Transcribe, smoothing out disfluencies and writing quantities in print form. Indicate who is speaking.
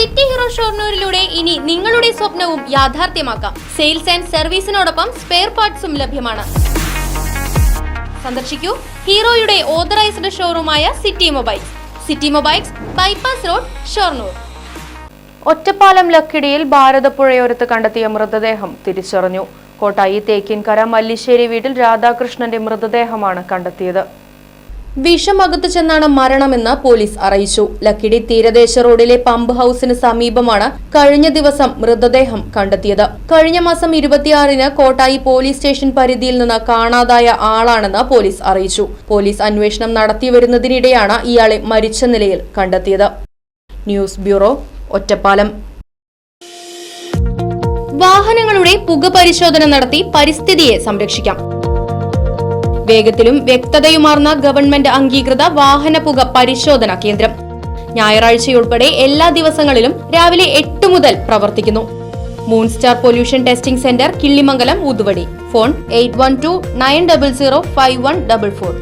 Speaker 1: City hero ഷൊർണൂരിലൂടെ ഇനി നിങ്ങളുടെ സ്വപ്നവും യാഥാർത്ഥ്യമാക്കാം. സെയിൽസ് ആൻഡ് സർവീസിനോടൊപ്പം സ്പെയർ പാർട്സും ലഭ്യമാണ്. സന്ദർശിക്കൂ ഹീറോയുടെ ഓതറൈസ്ഡ് ഷോറൂമായ city mobiles, bypass road, Shoranur.
Speaker 2: Ottapalam ലക്കിടിയിൽ ഭാരതപ്പുഴയോരത്ത് കണ്ടെത്തിയ മൃതദേഹം തിരിച്ചറിഞ്ഞു. കോട്ടായി തേക്കിൻകര മല്ലിശ്ശേരി വീട്ടിൽ രാധാകൃഷ്ണന്റെ മൃതദേഹമാണ് കണ്ടെത്തിയത്.
Speaker 1: വിഷമകത്ത് ചെന്നാണ് മരണമെന്ന് പോലീസ് അറിയിച്ചു. ലക്കിടി തീരദേശ റോഡിലെ പമ്പ് ഹൌസിന് സമീപമാണ് കഴിഞ്ഞ ദിവസം മൃതദേഹം കണ്ടെത്തിയത്. കഴിഞ്ഞ മാസം 26-ന് കോട്ടായി പോലീസ് സ്റ്റേഷൻ പരിധിയിൽ നിന്ന് കാണാതായ ആളാണെന്ന് പോലീസ് അറിയിച്ചു. പോലീസ് അന്വേഷണം നടത്തിവരുന്നതിനിടെയാണ് ഇയാളെ മരിച്ച നിലയിൽ കണ്ടെത്തിയത്. News bureau, Ottapalam. വാഹനങ്ങളുടെ പുക പരിശോധന നടത്തി പരിസ്ഥിതിയെ സംരക്ഷിക്കാം. വേഗത്തിലും വ്യക്തതയുമാർന്ന ഗവൺമെന്റ് അംഗീകൃത വാഹന പുക പരിശോധനാ കേന്ദ്രം ഞായറാഴ്ചയുൾപ്പെടെ എല്ലാ ദിവസങ്ങളിലും രാവിലെ 8 മുതൽ പ്രവർത്തിക്കുന്നു. Moonstar pollution testing centre, Killimangalam, ഊതുവടി. ഫോൺ 8129005144.